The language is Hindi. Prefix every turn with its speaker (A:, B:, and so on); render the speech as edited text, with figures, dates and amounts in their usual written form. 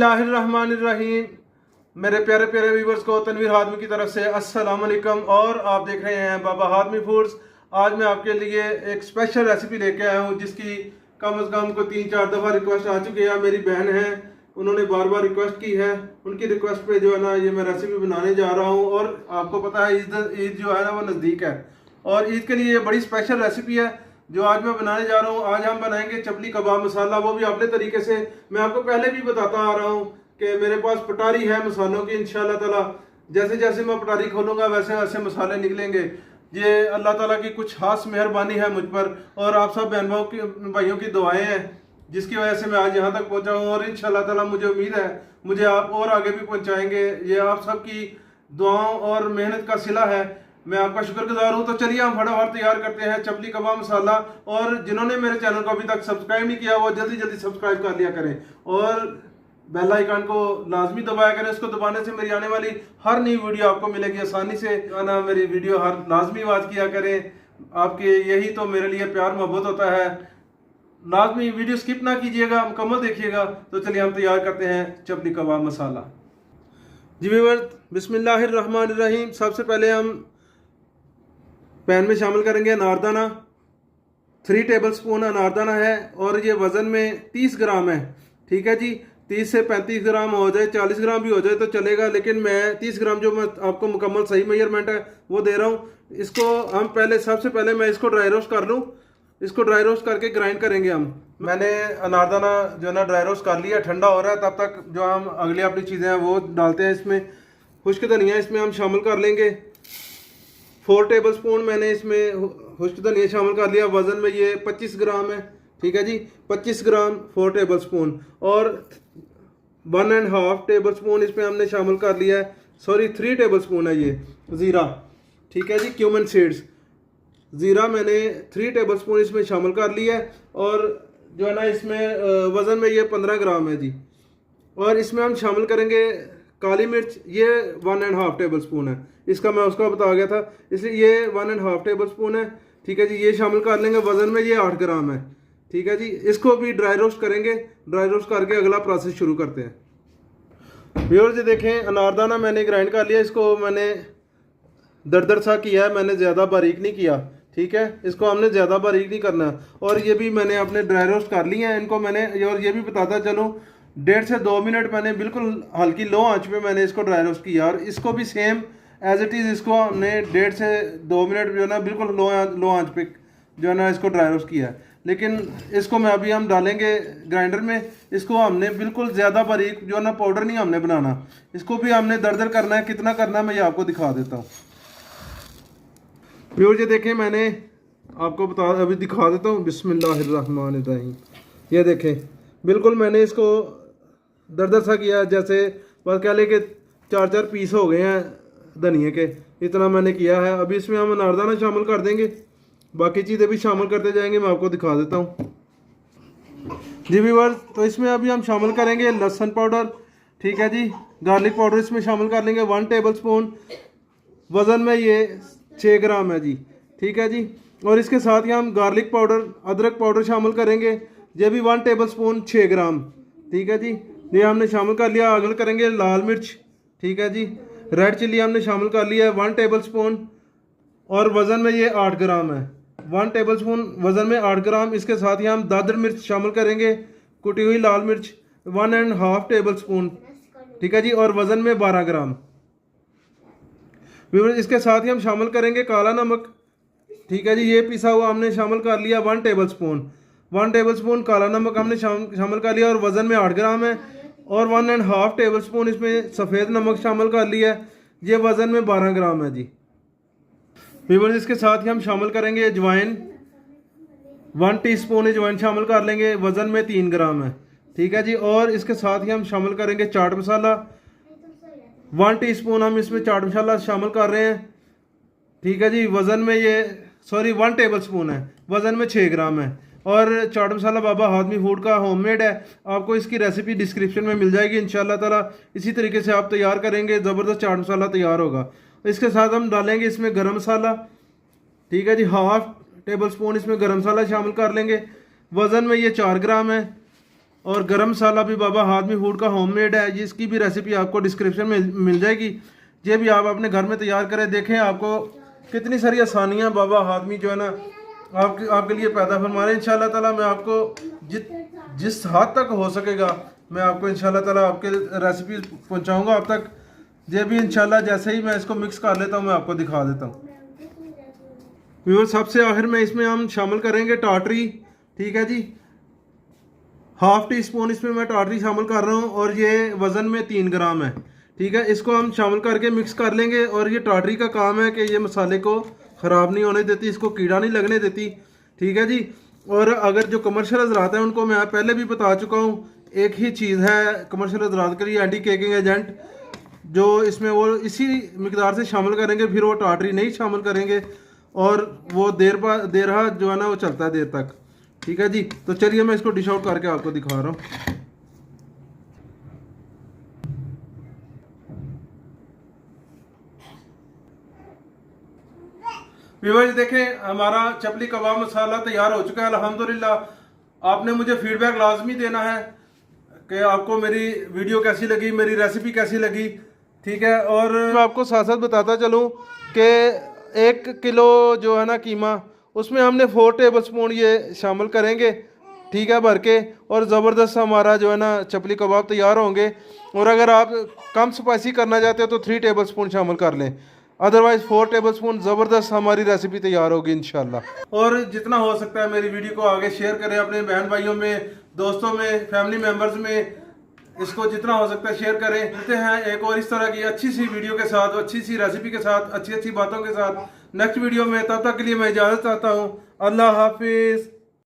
A: बिस्मिल्लाहिर्रहमानिर्रहीम। मेरे प्यारे प्यारे व्यूवर्स को तनवीर हादमी की तरफ से अस्सलाम वालेकुम और आप देख रहे हैं बाबा हादमी फूड्स। आज मैं आपके लिए एक स्पेशल रेसिपी लेके आया हूँ जिसकी कम से कम को 3-4 दफ़ा रिक्वेस्ट आ चुकी है। मेरी बहन है, उन्होंने बार बार रिक्वेस्ट की है। उनकी रिक्वेस्ट पे जो है ना ये मैं रेसिपी बनाने जा रहा हूँ। और आपको पता है ईद जो है ना वो नज़दीक है और ईद के लिए ये बड़ी स्पेशल रेसिपी है जो आज मैं बनाने जा रहा हूँ। आज हम बनाएंगे चपली कबाब मसाला, वो भी अपने तरीके से। मैं आपको पहले भी बताता आ रहा हूँ कि मेरे पास पटारी है मसालों की। इंशाल्लाह ताला जैसे जैसे मैं पटारी खोलूँगा वैसे वैसे मसाले निकलेंगे। ये अल्लाह ताला की कुछ खास मेहरबानी है मुझ पर और आप सब बहन भाइयों की दुआएं हैं जिसकी वजह से मैं आज यहाँ तक पहुँचा हूँ। और इंशाल्लाह ताला मुझे उम्मीद है मुझे आप और आगे भी पहुँचाएंगे। ये आप सबकी दुआओं और मेहनत का सिला है, मैं आपका शुक्रगुजार हूँ। तो चलिए हम फटाफट तैयार करते हैं चपली कबाब मसाला। और जिन्होंने मेरे चैनल को अभी तक सब्सक्राइब नहीं किया वो जल्दी जल्दी सब्सक्राइब कर लिया करें और बेल आइकन को लाजमी दबाया करें। उसको दबाने से मेरी आने वाली हर नई वीडियो आपको मिलेगी आसानी से। ना मेरी वीडियो हर लाजमी वाच किया करें, आपके यही तो मेरे लिए प्यार मोहब्बत होता है। लाजमी वीडियो स्किप ना कीजिएगा, मुकम्मल देखिएगा। तो चलिए हम तैयार करते हैं चपली कबाब मसाला। जी व्यूअर्स, बिस्मिल्लाहिर्रहमानिर्रहीम। सबसे पहले हम पैन में शामिल करेंगे अनारदाना। 3 टेबलस्पून अनारदाना है और ये वज़न में 30 ग्राम है। ठीक है जी, 30 से 35 ग्राम हो जाए, 40 ग्राम भी हो जाए तो चलेगा, लेकिन मैं 30 ग्राम जो मैं आपको मुकम्मल सही मेजरमेंट है वो दे रहा हूँ। इसको हम सबसे पहले मैं इसको ड्राई रोस्ट कर लूँ। इसको ड्राई रोस्ट करके ग्राइंड करेंगे हम। मैंने अनारदाना जो है ना ड्राई रोस्ट कर लिया, ठंडा हो रहा है। तब तक जो हम अगली अपनी चीज़ें हैं वो डालते हैं इसमें। खुश्क धनिया इसमें हम शामिल कर लेंगे। 4 टेबलस्पून मैंने इसमें खुश्क धनिया शामिल कर लिया। वज़न में ये 25 ग्राम है। ठीक है जी, 25 ग्राम 4 टेबलस्पून। और 1.5 टेबलस्पून इसमें हमने शामिल कर लिया है, सॉरी 3 टेबलस्पून है ये ज़ीरा। ठीक है जी, क्यूमन सीड्स ज़ीरा मैंने 3 टेबलस्पून इसमें शामिल कर लिया है। और जो है ना इसमें वज़न में ये 15 ग्राम है जी। और इसमें हम शामिल करेंगे काली मिर्च, ये 1.5 टेबलस्पून है। इसका मैं उसका बता गया था, इसलिए ये 1.5 टेबलस्पून है। ठीक है जी, ये शामिल कर लेंगे। वज़न में ये 8 ग्राम है। ठीक है जी, इसको भी ड्राई रोस्ट करेंगे। ड्राई रोस्ट करके अगला प्रोसेस शुरू करते हैं। व्यूअर्स, देखें अनारदाना मैंने ग्राइंड कर लिया। इसको मैंने दरदर सा किया है, मैंने ज़्यादा बारीक नहीं किया। ठीक है, इसको हमने ज़्यादा बारीक नहीं करना। और ये भी मैंने अपने ड्राई रोस्ट कर लिए हैं इनको मैंने। और ये भी बताता चलूँ 1.5 से 2 मिनट मैंने बिल्कुल हल्की लो आंच पे मैंने इसको ड्राई रोस्ट किया। और इसको भी सेम एज इट इज़ इसको हमने 1.5 से 2 मिनट जो है ना बिल्कुल लो आंच पे जो है ना इसको ड्राई रोस्ट किया है। लेकिन इसको मैं अभी हम डालेंगे ग्राइंडर में। इसको हमने बिल्कुल ज़्यादा बारीक जो है ना पाउडर नहीं हमने बनाना, इसको भी हमने दरदर करना है। कितना करना है मैं ये आपको दिखा देता हूँ। व्यूअर्स, ये देखें मैंने आपको अभी दिखा देता हूँ। बिस्मिल्लाहिर्रहमानिर्रहीम। ये देखें बिल्कुल मैंने इसको दरदर सा किया, जैसे बस कह ले कि 4-4 पीस हो गए हैं धनिए के, इतना मैंने किया है। अभी इसमें हम अनारदाना शामिल कर देंगे, बाकी चीज़ें भी शामिल करते जाएंगे। मैं आपको दिखा देता हूँ जी व्यूअर्स। तो इसमें अभी हम शामिल करेंगे लहसुन पाउडर। ठीक है जी, गार्लिक पाउडर इसमें शामिल कर लेंगे 1 टेबलस्पून। वज़न में ये 6 ग्राम है जी। ठीक है जी, और इसके साथ ही हम गार्लिक पाउडर, अदरक पाउडर शामिल करेंगे। ये भी 1 टेबलस्पून 6 ग्राम। ठीक है जी, ये हमने शामिल कर लिया। आगे करेंगे लाल मिर्च। ठीक है जी, रेड चिल्ली हमने शामिल कर लिया है 1 टेबलस्पून। और वज़न में ये 8 ग्राम है। 1 टेबलस्पून वज़न में 8 ग्राम। इसके साथ ही हम दादर मिर्च शामिल करेंगे, कुटी हुई लाल मिर्च 1.5 टेबलस्पून। ठीक है जी, और वज़न में 12 ग्राम। इसके साथ ही हम शामिल करेंगे काला नमक। ठीक है जी, ये पिसा हुआ हमने शामिल कर लिया 1 टेबलस्पून। 1 टेबलस्पून काला नमक हमने शामिल कर लिया और वज़न में 8 ग्राम है। और 1.5 टेबलस्पून इसमें सफ़ेद नमक शामिल कर लिया है, ये वज़न में 12 ग्राम है जी। व्यूअर्स, इसके साथ ही हम शामिल करेंगे अजवाइन। 1 टीस्पून अजवाइन शामिल कर लेंगे, वज़न में 3 ग्राम है। ठीक है जी, और इसके साथ ही हम शामिल करेंगे चाट मसाला। 1 टीस्पून हम इसमें चाट मसाला शामिल कर रहे हैं। ठीक है जी, वज़न में ये 1 टेबलस्पून है, वज़न में 6 ग्राम है। और चाट मसाला बाबा हादमी फूड का होममेड है। आपको इसकी रेसिपी डिस्क्रिप्शन में मिल जाएगी इंशाल्लाह ताला। इसी तरीके से आप तैयार करेंगे, ज़बरदस्त चाट मसाला तैयार होगा। इसके साथ हम डालेंगे इसमें गरम मसाला। ठीक है जी, 1/2 टेबलस्पून इसमें गरम मसाला शामिल कर लेंगे। वज़न में ये 4 ग्राम है। और गरम मसाला भी बाबा हाथमी फूड का होममेड है, जिसकी भी रेसिपी आपको डिस्क्रिप्शन में मिल जाएगी। ये भी आप अपने घर में तैयार करें, देखें आपको कितनी सारी आसानियाँ बाबा हाथमी जो है ना आपके लिए पैदा फरमा रहे हैं। इंशाल्लाह ताला मैं आपको जिस हद तक हो सकेगा मैं आपको इंशाल्लाह ताला आपके रेसिपी पहुंचाऊंगा आप तक। ये भी इंशाल्लाह जैसे ही मैं इसको मिक्स कर लेता हूँ मैं आपको दिखा देता हूँ। व्यूअर्स, सबसे आखिर में इसमें हम शामिल करेंगे टाटरी। ठीक है जी, हाफ टी स्पून इसमें मैं टाटरी शामिल कर रहा हूँ और ये वज़न में 3 ग्राम है। ठीक है, इसको हम शामिल करके मिक्स कर लेंगे। और ये टाटरी का काम है कि ये मसाले को ख़राब नहीं होने देती, इसको कीड़ा नहीं लगने देती। ठीक है जी। और अगर जो कमर्शियल हज़रात हैं उनको मैं पहले भी बता चुका हूँ, एक ही चीज़ है कमर्शियल हज़रात के लिए, एंटी केकिंग एजेंट, जो इसमें वो इसी मिकदार से शामिल करेंगे, फिर वो टाटरी नहीं शामिल करेंगे और वो देर जो है ना वो चलता है देर तक। ठीक है जी, तो चलिए मैं इसको डिश आउट करके आपको दिखा रहा हूँ। व्यूअर्स देखें, हमारा चपली कबाब मसाला तैयार हो चुका है अल्हम्दुलिल्लाह। आपने मुझे फीडबैक लाजमी देना है कि आपको मेरी वीडियो कैसी लगी, मेरी रेसिपी कैसी लगी। ठीक है, और मैं आपको साथ साथ बताता चलूँ कि 1 किलो जो है ना कीमा, उसमें हमने 4 टेबल स्पून ये शामिल करेंगे। ठीक है, भर के, और ज़बरदस्त हमारा जो है ना चपली कबाब तैयार होंगे। और अगर आप कम स्पाइसी करना चाहते हो तो 3 टेबल स्पून शामिल कर लें, अदरवाइज 4 टेबल स्पून ज़बरदस्त हमारी रेसिपी तैयार होगी इंशाल्लाह। और जितना हो सकता है मेरी वीडियो को आगे शेयर करें अपने बहन भाइयों में, दोस्तों में, फैमिली मेम्बर्स में, इसको जितना हो सकता है शेयर करें। मिलते हैं एक और इस तरह की अच्छी सी वीडियो के साथ, अच्छी सी रेसिपी के साथ, अच्छी अच्छी बातों के साथ नेक्स्ट वीडियो में। तब तक के लिए मैं इजाज़त चाहता हूँ। अल्लाह हाफिज़।